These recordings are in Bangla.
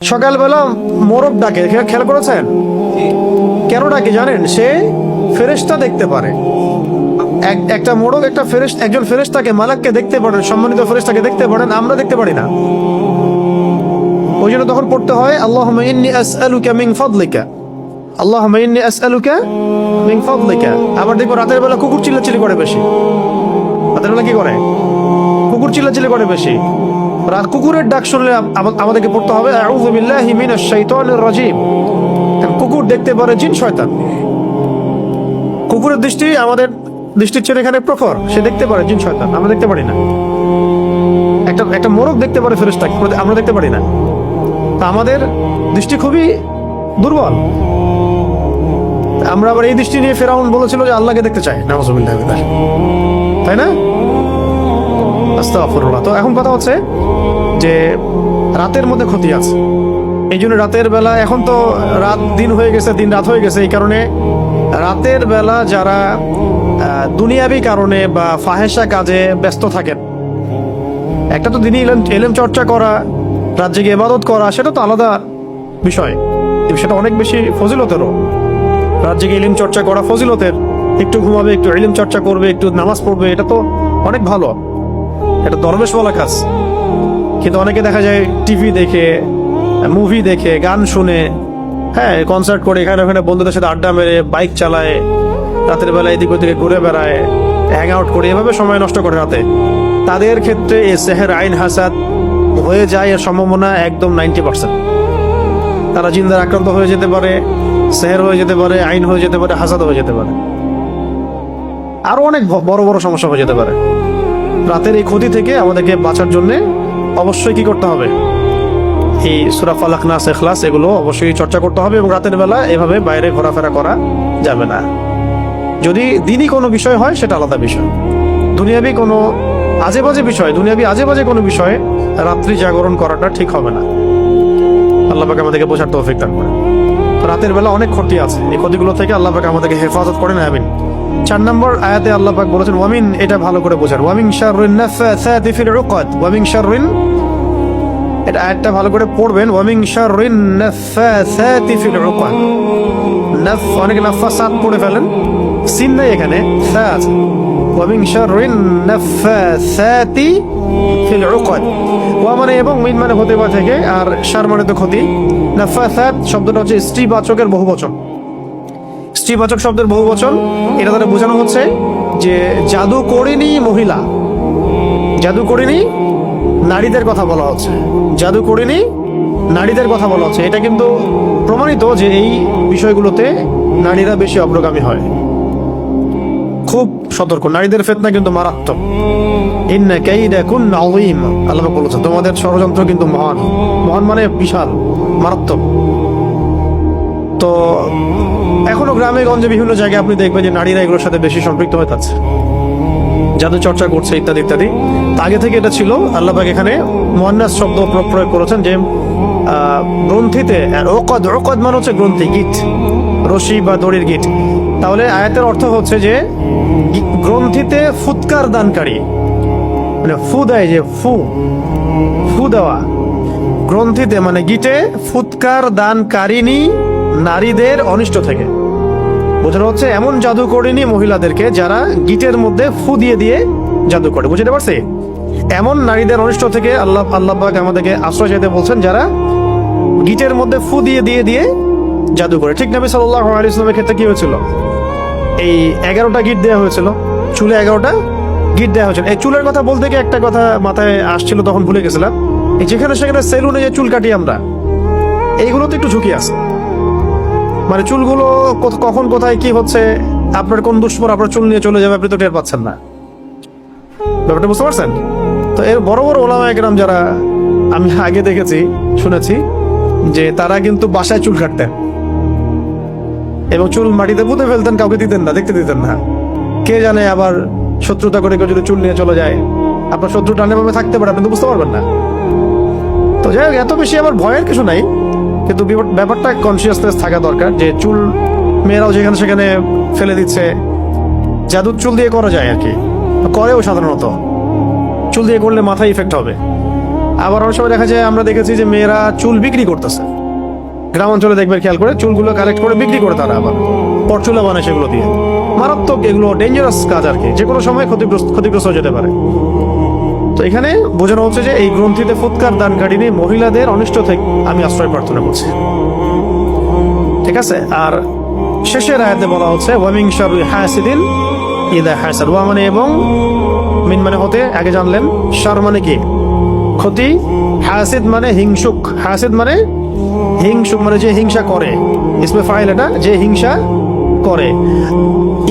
সকালবেলা মোরগ ডাকে, খেয়াল করেছেন? কেন ডাকে জানেন? সে ফেরেশতা দেখতে পারে। একটা মোরগ একজন ফেরেশতাকে, মালাককে দেখতে পারেন, সম্মানিত ফেরেশতাকে দেখতে পারেন, আমরা দেখতে পারি না। ওই জন্য তখন পড়তে হয় আল্লাহুম্মা ইন্নী আসআলুকা মিন ফাদলিকা, আল্লাহুম্মা ইন্নী আসআলুকা মিন ফাদলিকা। আবার দেখো রাতের বেলা কুকুর চিল্লাচিল্লি করে বেশি। রাতের বেলা কি করে? কুকুর চিল্লাচিল্লি করে বেশি। কুকুরের ডাক শুনলে আমাদেরকে পড়তে হবে আউযু বিল্লাহি মিনাশ শাইতানির রাজিম। কুকুর দেখতে পারে জিন শয়তান। কুকুরের দৃষ্টি আমাদের দৃষ্টির চেয়ে এখানে প্রখর, সে দেখতে পারে জিন শয়তান, আমরা দেখতে পারি না। একটা মোরগ দেখতে পারে ফেরেশতা, আমরা দেখতে পারি না। আমাদের দৃষ্টি খুবই দুর্বল। আমরা আবার এই দৃষ্টি নিয়ে ফেরাউন বলেছিল যে আল্লাহকে দেখতে চাই, নাউযুবিল্লাহি মিন যালিক, তাই না? আস্তাগফিরুল্লাহ। তো এখন কথা হচ্ছে যে রাতের মধ্যে ক্ষতি আছে। এই জন্য রাতের বেলা, এখন তো রাত দিন হয়ে গেছে, দিন রাত হয়ে গেছে, এই কারণে রাতের বেলা যারা দুনিয়াবি কারণে বা ফাহেসা কাজে ব্যস্ত থাকেন, একটা তো দিনই এলেম চর্চা করা, রাত জেগে ইবাদত করা, সেটা তো আলাদা বিষয়, সেটা অনেক বেশি ফজিলতেরও। রাত জেগে ইলম চর্চা করা ফজিলতের। একটু ঘুমাবে, একটু ইলম চর্চা করবে, একটু নামাজ পড়বে, এটা তো অনেক ভালো, এটা দরবেশ বলা কাজ। কিন্তু অনেকে দেখা যায় টিভি দেখে, মুভি দেখে, গান শুনে, হ্যাঁ কনসার্ট করে, এখানে ওখানে বন্ধুদের সাথে আড্ডা মেরে, বাইক চালায়, রাতের বেলা এদিক ওদিকে ঘুরে বেড়ায়, হ্যাং আউট করে, এভাবে সময় নষ্ট করে রাতে। তাদের ক্ষেত্রে এই সেহের আইন হাসাদ হয়ে যায়, এর সম্ভাবনা একদম 90%। তারা জিন্দার আক্রান্ত হয়ে যেতে পারে, সেহের হয়ে যেতে পারে, আইন হয়ে যেতে পারে, হাসাদ হয়ে যেতে পারে, আরো অনেক বড় বড় সমস্যা হয়ে যেতে পারে। রাতের এই ক্ষতি থেকে আমাদেরকে বাঁচার জন্য অবশ্যই কি করতে হবে? এই সূরা ফালাক, নাস, ইখলাস এগুলো অবশ্যই চর্চা করতে হবে। এবং রাতের বেলা এভাবে বাইরে ঘোরাফেরা করা যাবে না। যদি দিনই কোনো বিষয় হয় সেটা আলাদা বিষয়। দুনিয়াবি কোনো আজে বাজে কোনো বিষয়ে রাত্রি জাগরণ করাটা ঠিক হবে না। আল্লাহ পাক আমাদেরকে বোঝার তৌফিক দান করেন। রাতের বেলা অনেক ক্ষতি আছে, এই ক্ষতিগুলো থেকে আল্লাহ পাক আমাদেরকে হেফাজত করেন, আমিন। 4 নম্বর আয়াতে আল্লাহ পাক বলেছেন ওয়ামিন, এটা ভালো করে বোঝার, ওয়ামিন শাররিন নাফাসাতি ফিল উকাদ, ওয়ামিন শাররিন, এটা আয়াতটা ভালো করে পড়বেন, ওয়ামিন শাররিন নাফাসাতি ফিল উকাদ। অনেকে নাফাসাত পড়ে ফেলেন, সিন নাই এখানে, সা আছে। ওয়ামিন শাররিন নাফাসাতি ফিল উকাদ, ওয়া মানে এবং, মিন মানে হতে পারে থেকে, আর শার মানে তো ক্ষতি। নাফাসাত শব্দটা হচ্ছে স্ত্রীবাচকের বহুবচন, স্ত্রীবাচক শব্দের বহুবচন। এটা দ্বারা বোঝানো হচ্ছে যে জাদু করিনি মহিলা, জাদু করিনি নারীদের কথা বলা হচ্ছে, জাদু করিনি নারীদের কথা বলা হচ্ছে। এটা কিন্তু প্রমাণিত যে এই বিষয়গুলোতে নারীরা বেশি অগ্রগামী হয়। খুব সতর্ক, নারীদের ফিতনা কিন্তু মারাত্মক। ইন্না কাইদাকুন্না আযীম, আল্লাহ বলেছেন তোমাদের ষড়যন্ত্র কিন্তু মহান, মহান মানে বিশাল, মারাত্মক। তো এখনো গ্রামে গঞ্জে বিভিন্ন জায়গায় আপনি দেখবেন যে নারীরা এগুলোর সাথে বেশি সম্পৃক্ত হয়ে যাচ্ছে, জাদু চর্চা করছে, ইত্যাদি ইত্যাদি। আগে থেকে এটা ছিল। আল্লাহ পাক এখানে মুয়ান্নাস শব্দ প্রয়োগ করেছেন যে গ্রন্থিতে, ওকদ, ওকদ মানে হচ্ছে গ্রন্থি, গিট, রশি বা দড়ির গিট। তাহলে আয়াতের অর্থ হচ্ছে যে গ্রন্থিতে ফুৎকার দানকারী, মানে ফু দেয়, যে ফু দেওয়া, গ্রন্থিতে মানে গিটে ফুৎকার দানকারিনী নারীদের অনিষ্ট থেকে বোঝানো হচ্ছে এমন জাদু করেনি মহিলাদেরকে যারা গিটের মধ্যে ফু দিয়ে দিয়ে জাদু করে, বুঝতে পারছে? এমন নারীদের অনিষ্ট থেকে আল্লাহ পাক আমাদেরকে আশ্রয় চাইতে বলছেন যারা গিটের মধ্যে ফু দিয়ে দিয়ে দিয়ে জাদু করে। ঠিক নবী সাল্লাল্লাহু আলাইহি ওয়াসাল্লামের ক্ষেত্রে কি হয়েছিল? এই 11টা গিট দেওয়া হয়েছিল, চুলে 11টা গিট দেওয়া হয়েছিল। এই চুলের কথা বলতে গিয়ে একটা কথা মাথায় আসছিল, তখন ভুলে গেছিলাম। এই যেখানে সেখানে সেলুনে যে চুল কাটি আমরা, এইগুলোতে একটু ঝুঁকি আছে। মানে চুলগুলো কখন কোথায় কি হচ্ছে, আপনার কোন দুষ্পর আপনার চুল নিয়ে চলে যাবে, আপনি তো টের পাচ্ছেন না। ব্যাপারটা বুঝতে পারছেন? তো এর বড় বড় ওলামায়ে কেরাম যারা আমি আগে দেখেছি, শুনেছি যে তারা কিন্তু বাসায় চুল কাটতেন এবং চুল মাটিতে পুঁতে ফেলতেন, কাউকে দিতেন না, দেখতে দিতেন না। কে জানে আবার শত্রুতা করে কেউ যদি চুল নিয়ে চলে যায়, আপনার শত্রু টানেভাবে থাকতে পারে, আপনি তো বুঝতে পারবেন না। তো যাই হোক, এত বেশি আবার ভয়ের কিছু নাই, কিন্তু ব্যাপারটা কনসিয়াসনেস থাকা দরকার যে চুল মেয়েরাও যেখানে সেখানে ফেলে দিচ্ছে। জাদুর চুল দিয়ে করা যায় আর কি, করেও সাধারণত। চুল দিয়ে করলে মাথায় ইফেক্ট হবে, আবার অনেক সময় দেখা যায়, আমরা দেখেছি যে মেয়েরা চুল বিক্রি করতেছে। গ্রাম অঞ্চলে দেখবে, খেয়াল করে চুলগুলো কালেক্ট করে বিক্রি করে তারা, আবার পরচুলা বানায় সেগুলো দিয়ে। মারাত্মক এগুলো ডেঞ্জারাস কাজ আর কি, যে কোনো সময় ক্ষতিগ্রস্ত হয়ে যেতে পারে। তো এখানে বোঝানো হচ্ছে যে এই গ্রন্থিতে ফুৎকার দানকারিনী মহিলাদের অনিষ্ট থেকে আমি আশ্রয় প্রার্থনা করছি। ঠিক আছে। আর শেষের আয়াতে বলা হচ্ছে ওয়ামিন শাররি হাসিদিন ইযা হাসাদ। ওয়া মানে এবং, মিন মানে হতে, আগে জানলেন। শার মানে কি? ক্ষতি। হাসিদ মানে হিংসুক। হাসিদ মানে হিংসুক, মানে যে হিংসা করে। ইসমে ফাইল এটা, যে হিংসা করে।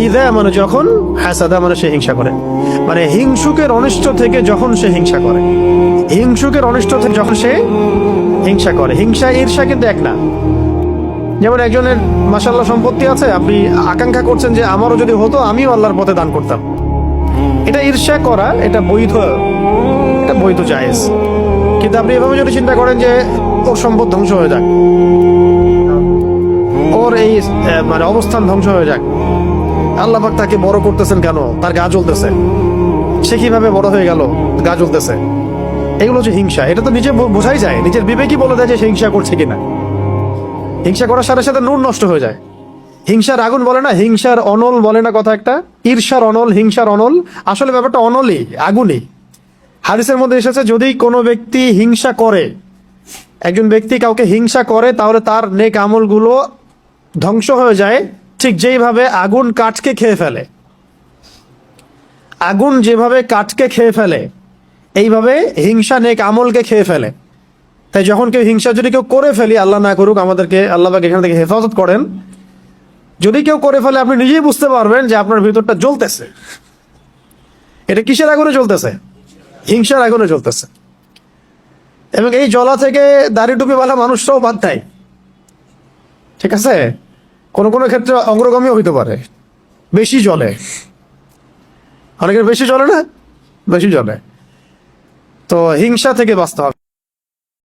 ইযা মানে যখন, হাসাদা মানে সে হিংসা করে। মানে হিংসুকের অনিষ্ট থেকে যখন সে হিংসা করে, হিংসুকের অনিষ্ট থেকে যখন সে হিংসা করে। হিংসা ঈর্ষা কিন্তু এক না। যেমন একজনের মাশাআল্লাহ সম্পত্তি আছে, আপনি আকাঙ্ক্ষা করছেন যে আমারও যদি হতো, আমিও আল্লাহর পথে দান করতাম। এটা ঈর্ষা করা, এটা বৈধ জায়েজ। কিন্তু আপনি এভাবে যদি চিন্তা করেন যে ওর সম্পদ ধ্বংস হয়ে যাক, ওর এই মানে অবস্থান ধ্বংস হয়ে যাক, আল্লাহ পাক তাকে বড় করতেছেন কেন, তার গা জ্বলতেছে, সে কিভাবে বড় হয়ে গেল, গা জ্বলতেছে, এগুলো হচ্ছে হিংসা। এটা তো নিজে বোঝাই যায়, নিজের বিবেকই বলে দেয় যে সে হিংসা করছে কিনা। হিংসা করার সাথে সাথে নূর নষ্ট হয়ে যায়। হিংসার আগুন বলে না, হিংসার অনল বলে না কথা একটা, ঈর্ষার অনল, হিংসার অনল। আসলে ব্যাপারটা অনলই, আগুনই। হাদিসের মধ্যে এসেছে, যদি কোনো ব্যক্তি হিংসা করে, একজন ব্যক্তি কাউকে হিংসা করে, তাহলে তার নেক আমলগুলো ধ্বংস হয়ে যায়, ঠিক যেইভাবে আগুন কাঠকে খেয়ে ফেলে। আগুন যেভাবে কাঠকে খেয়ে ফেলে, এইভাবে হিংসা নেক আমলকে খেয়ে ফেলে। তাই যখন কেউ হিংসা যদি কেউ করে ফেলি, আল্লাহ না করুক, আমাদেরকে আল্লাহ পাক এখান থেকে হেফাজত করেন, যদি কেউ করে ফেলে, আপনি নিজেই বুঝতে পারবেন যে আপনার ভিতরটা জ্বলতেছে। এটা কিসের আগুনে জ্বলতেছে? হিংসার আগুনে জ্বলতেছে। এবং এই জ্বলা থেকে দাড়ি টুপিওয়ালা মানুষটাও বাদ দেয়। ঠিক আছে, কোনো কোনো ক্ষেত্রে অগ্রগামীও হইতে পারে, বেশি জ্বলে। অনেকের বেশি জ্বলে না, বেশি জ্বলে। তো হিংসা থেকে বাঁচতে হবে।